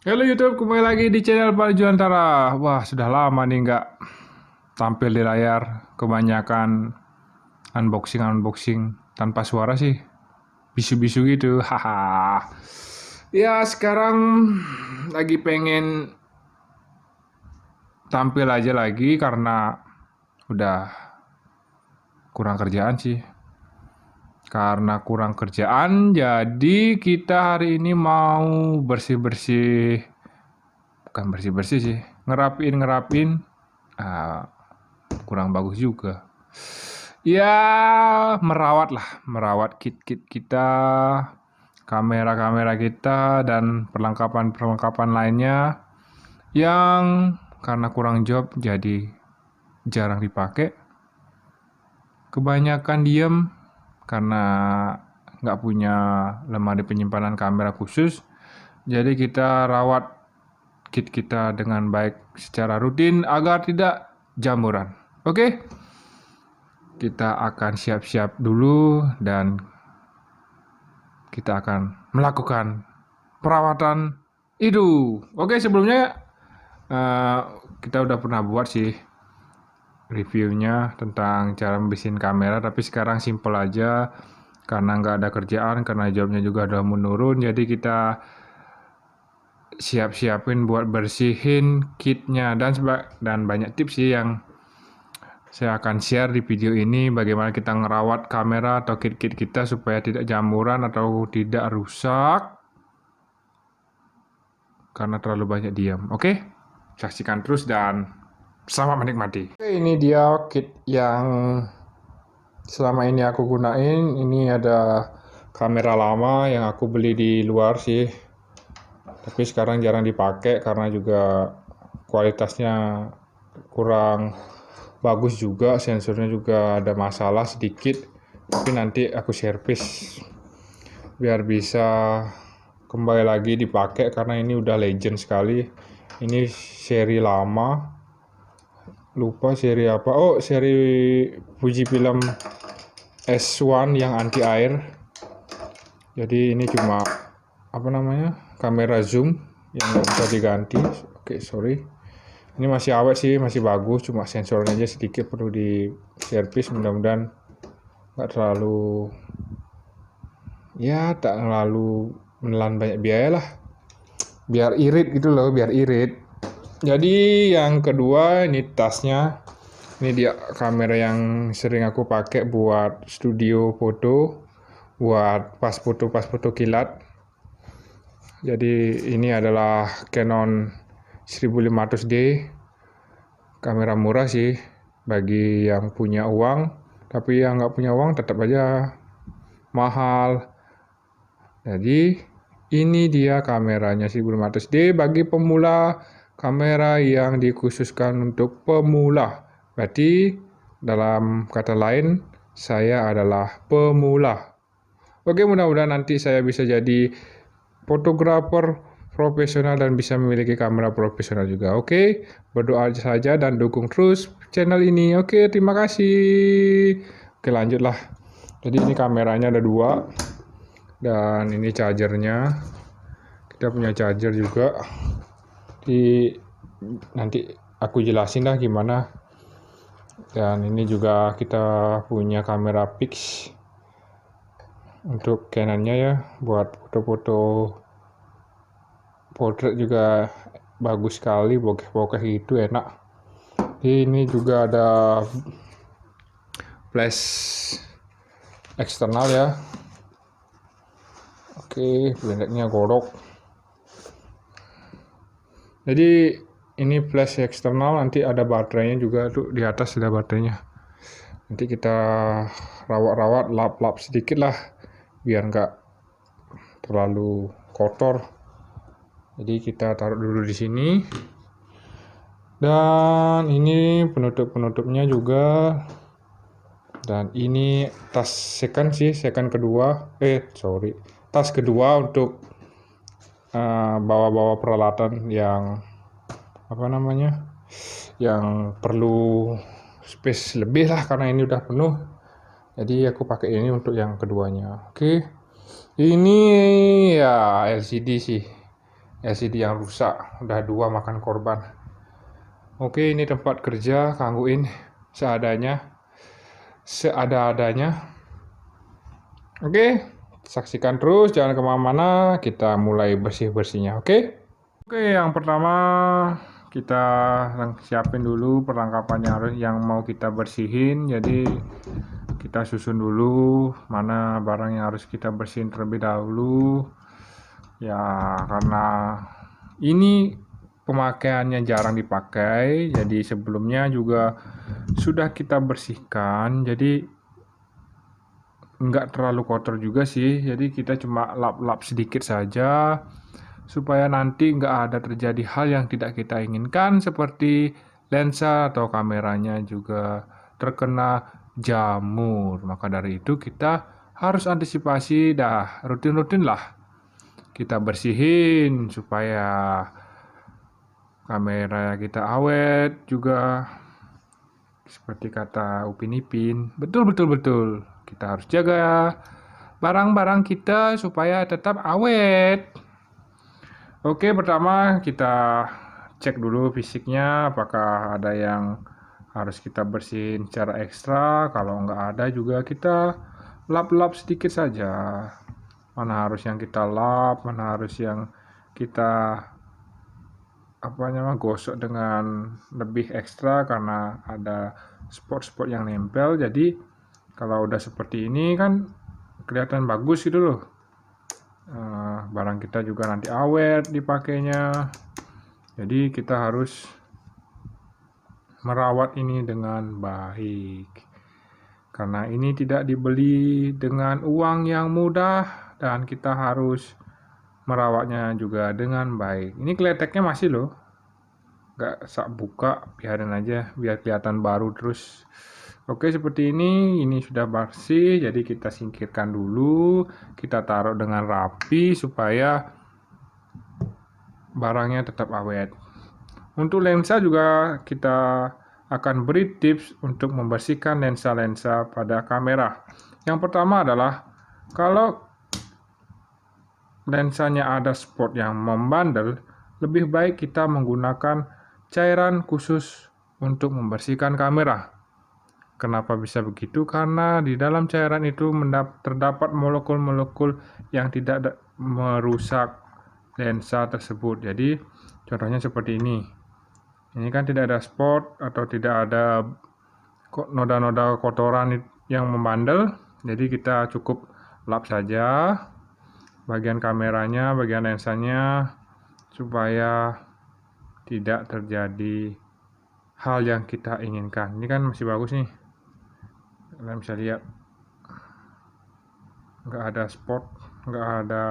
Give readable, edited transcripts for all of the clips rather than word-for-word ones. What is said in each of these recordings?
Halo YouTube, kembali lagi di channel Pak Juantara. Wah, sudah lama nih nggak tampil di layar. Kebanyakan unboxing tanpa suara sih. Bisu-bisu gitu. Haha. Ya, sekarang lagi pengen tampil aja lagi karena udah kurang kerjaan sih. Karena kurang kerjaan, jadi kita hari ini mau bersih-bersih. Bukan bersih-bersih sih, ngerapin. Ah, kurang bagus juga. Ya, merawat kit-kit kita, kamera-kamera kita, dan perlengkapan-perlengkapan lainnya yang karena kurang job jadi jarang dipakai. Kebanyakan diem karena nggak punya lemari penyimpanan kamera khusus. Jadi kita rawat kit kita dengan baik secara rutin agar tidak jamuran. Oke? Kita akan siap-siap dulu dan kita akan melakukan perawatan itu. Oke, sebelumnya eh, kita udah pernah buat sih reviewnya tentang cara membersihin kamera, tapi sekarang simple aja karena nggak ada kerjaan, karena jobnya juga udah menurun, jadi kita siap-siapin buat bersihin kitnya dan banyak tips sih yang saya akan share di video ini bagaimana kita ngerawat kamera atau kit-kit kita supaya tidak jamuran atau tidak rusak karena terlalu banyak diam. Oke? Saksikan terus dan selamat menikmati. Oke, ini dia kit yang selama ini aku gunain. Ini ada kamera lama yang aku beli di luar sih. Tapi sekarang jarang dipakai karena juga kualitasnya kurang bagus juga, sensornya juga ada masalah sedikit, tapi nanti aku servis biar bisa kembali lagi dipakai karena ini udah legend sekali. Ini seri lama, lupa seri apa. Oh, seri Fujifilm S1 yang anti air. Jadi ini cuma apa namanya, kamera zoom yang nggak bisa diganti. Oke, sorry. Ini masih awet sih, masih bagus, cuma sensornya aja sedikit perlu di servis. Mudah-mudahan nggak terlalu, ya tak terlalu menelan banyak biaya lah, biar irit gitu loh, biar irit. Jadi yang kedua ini tasnya. Ini dia kamera yang sering aku pakai buat studio foto, buat pas foto kilat. Jadi ini adalah Canon 1500D, kamera murah sih bagi yang punya uang, tapi yang nggak punya uang tetap aja mahal. Jadi ini dia kameranya 1500D bagi pemula, kamera yang dikhususkan untuk pemula. Berarti dalam kata lain saya adalah pemula. Oke, mudah-mudahan nanti saya bisa jadi fotografer profesional dan bisa memiliki kamera profesional juga. Oke, berdoa saja dan dukung terus channel ini. Oke, terima kasih. Oke, lanjutlah. Jadi ini kameranya ada dua dan ini chargernya. Kita punya charger juga. Nanti aku jelasin dah gimana. Dan ini juga kita punya kamera fix untuk Canonnya ya, buat foto-foto portrait juga bagus sekali, bokeh-bokeh itu enak. Ini juga ada flash eksternal ya. Oke, blendeknya godok. Jadi ini flash eksternal, nanti ada baterainya juga tuh, di atas ada baterainya. Nanti kita rawat-rawat, lap-lap sedikit lah biar nggak terlalu kotor. Jadi kita taruh dulu di sini. Dan ini penutup-penutupnya juga. Dan ini tas second kedua. Tas kedua untuk bawa-bawa peralatan yang apa namanya? Yang perlu space lebih lah karena ini udah penuh. Jadi aku pakai ini untuk yang keduanya. Oke. Ini ya LCD sih. LCD yang rusak, udah 2 makan korban. Oke, ini tempat kerja, gangguin seada-adanya. Oke, saksikan terus, jangan kemana-mana, kita mulai bersih-bersihnya, oke? Oke, yang pertama kita siapin dulu perlengkapan yang mau kita bersihin. Jadi kita susun dulu mana barang yang harus kita bersihin terlebih dahulu. Ya, karena ini pemakaiannya jarang dipakai, jadi sebelumnya juga sudah kita bersihkan. Jadi nggak terlalu kotor juga sih, jadi kita cuma lap-lap sedikit saja supaya nanti nggak ada terjadi hal yang tidak kita inginkan seperti lensa atau kameranya juga terkena jamur. Maka dari itu kita harus antisipasi, rutin-rutin lah kita bersihin supaya kamera kita awet juga. Seperti kata Upin Ipin, betul. Kita harus jaga barang-barang kita supaya tetap awet. Oke, pertama kita cek dulu fisiknya, apakah ada yang harus kita bersihin secara ekstra. Kalau nggak ada juga kita lap-lap sedikit saja. Mana harus yang kita lap, mana harus yang kita gosok dengan lebih ekstra karena ada spot-spot yang nempel. Jadi kalau udah seperti ini kan kelihatan bagus gitu loh. Barang kita juga nanti awet dipakainya. Jadi kita harus merawat ini dengan baik, karena ini tidak dibeli dengan uang yang mudah dan kita harus merawatnya juga dengan baik. Ini kleteknya masih loh, nggak sak buka, biarin aja biar kelihatan baru terus. Oke, seperti ini sudah bersih, jadi kita singkirkan dulu, kita taruh dengan rapi supaya barangnya tetap awet. Untuk lensa juga kita akan beri tips untuk membersihkan lensa-lensa pada kamera. Yang pertama adalah kalau lensanya ada spot yang membandel, lebih baik kita menggunakan cairan khusus untuk membersihkan kamera. Kenapa bisa begitu? Karena di dalam cairan itu terdapat molekul-molekul yang tidak merusak lensa tersebut. Jadi contohnya seperti ini. Ini kan tidak ada spot atau tidak ada noda-noda kotoran yang membandel. Jadi kita cukup lap saja bagian kameranya, bagian lensanya, supaya tidak terjadi hal yang kita inginkan. Ini kan masih bagus nih, kalian bisa lihat nggak ada spot, nggak ada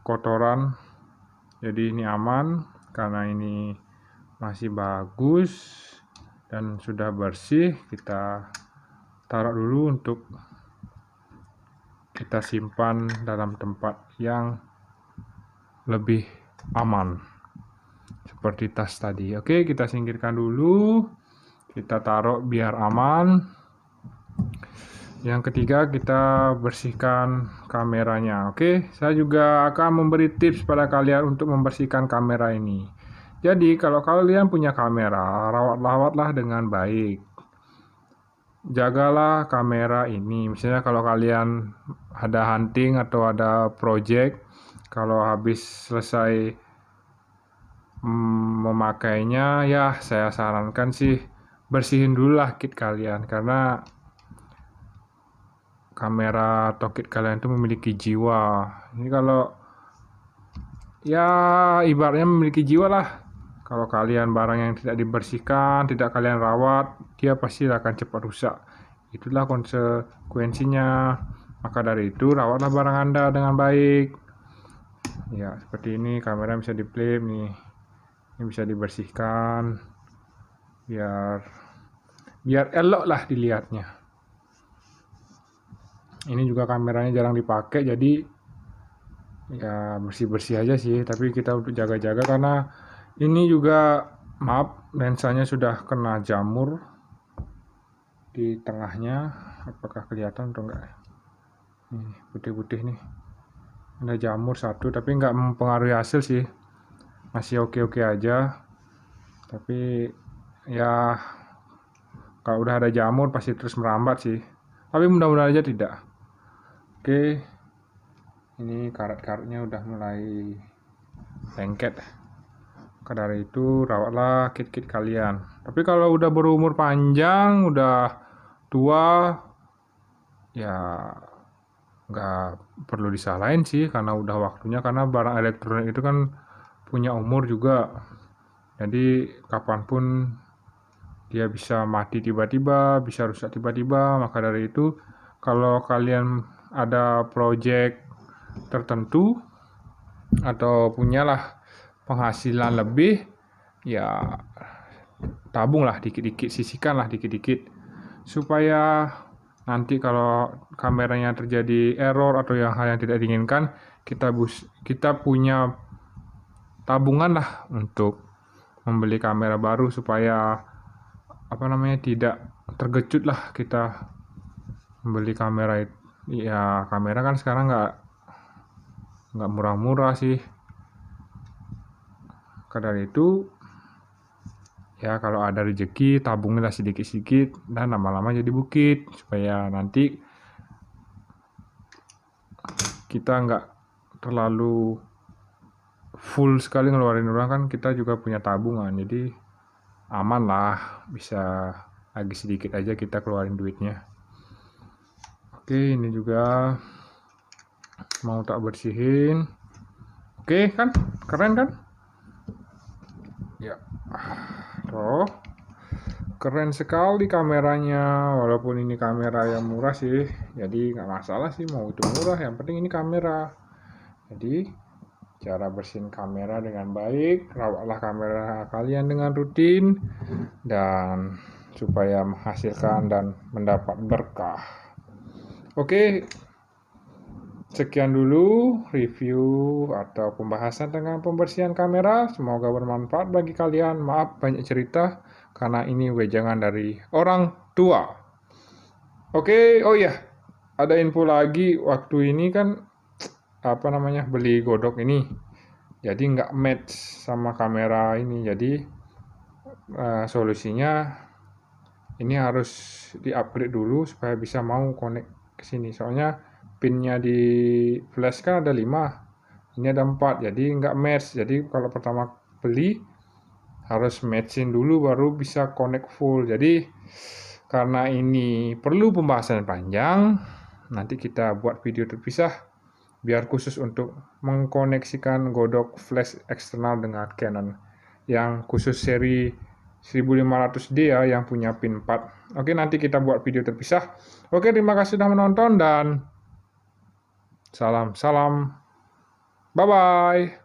kotoran, jadi ini aman karena ini masih bagus dan sudah bersih. Kita taruh dulu untuk kita simpan dalam tempat yang lebih aman seperti tas tadi. Oke, kita singkirkan dulu, kita taruh biar aman. Yang ketiga, kita bersihkan kameranya. Oke, saya juga akan memberi tips pada kalian untuk membersihkan kamera ini. Jadi kalau kalian punya kamera, rawatlah dengan baik. Jagalah kamera ini. Misalnya kalau kalian ada hunting atau ada project, kalau habis selesai memakainya, ya saya sarankan sih bersihin dulu lah kit kalian, karena kamera atau kit kalian itu memiliki jiwa. Ini kalau ya ibaratnya memiliki jiwa lah. Kalau kalian barang yang tidak dibersihkan, tidak kalian rawat, dia pasti akan cepat rusak. Itulah konsekuensinya. Maka dari itu, rawatlah barang Anda dengan baik. Ya, seperti ini, kamera bisa di-flip nih. Ini bisa dibersihkan biar elok lah dilihatnya. Ini juga kameranya jarang dipakai, jadi ya bersih-bersih aja sih. Tapi kita untuk jaga-jaga karena ini juga, maaf, lensanya sudah kena jamur di tengahnya. Apakah kelihatan atau enggak? Ini putih-putih nih. Ada jamur satu, tapi nggak mempengaruhi hasil sih, masih oke-oke aja. Tapi ya kalau udah ada jamur pasti terus merambat sih, tapi mudah-mudahan aja tidak. Oke, ini karat-karatnya udah mulai lengket. Maka dari itu rawatlah kit-kit kalian. Tapi kalau udah berumur panjang, udah tua, ya nggak perlu disalahin sih, karena udah waktunya, karena barang elektronik itu kan punya umur juga. Jadi kapanpun dia bisa mati tiba-tiba, bisa rusak tiba-tiba. Maka dari itu kalau kalian ada project tertentu atau punyalah penghasilan lebih, ya tabunglah dikit-dikit, sisihkanlah dikit-dikit, supaya nanti kalau kameranya terjadi error atau hal yang tidak diinginkan, kita punya tabungan lah untuk membeli kamera baru, supaya tidak terkejut lah kita membeli kamera. Ya kamera kan sekarang nggak murah-murah sih. Karena itu ya kalau ada rezeki tabunglah sedikit-sedikit, dan lama-lama jadi bukit, supaya nanti kita nggak terlalu full sekali ngeluarin uang, kan kita juga punya tabungan, jadi aman lah, bisa lagi sedikit aja kita keluarin duitnya. Oke, ini juga mau tak bersihin. Oke kan, keren kan ya. Tuh, keren sekali kameranya, walaupun ini kamera yang murah sih, jadi nggak masalah sih mau itu murah, yang penting ini kamera. Jadi cara bersihin kamera dengan baik, rawatlah kamera kalian dengan rutin, dan supaya menghasilkan dan mendapat berkah. Oke, sekian dulu review atau pembahasan tentang pembersihan kamera. Semoga bermanfaat bagi kalian. Maaf banyak cerita, karena ini wejangan dari orang tua. Oke, oh iya, ada info lagi. Waktu ini kan beli godok ini, jadi nggak match sama kamera ini. Jadi solusinya ini harus di-upgrade dulu supaya bisa mau connect ke sini. Soalnya pinnya di flash kan ada 5, ini ada 4, jadi nggak match. Jadi kalau pertama beli harus matchin dulu baru bisa connect full. Jadi karena ini perlu pembahasan panjang, nanti kita buat video terpisah biar khusus untuk mengkoneksikan godok flash eksternal dengan Canon yang khusus seri 1500D ya, yang punya pin 4. Oke, nanti kita buat video terpisah. Oke, terima kasih sudah menonton dan salam. Bye-bye.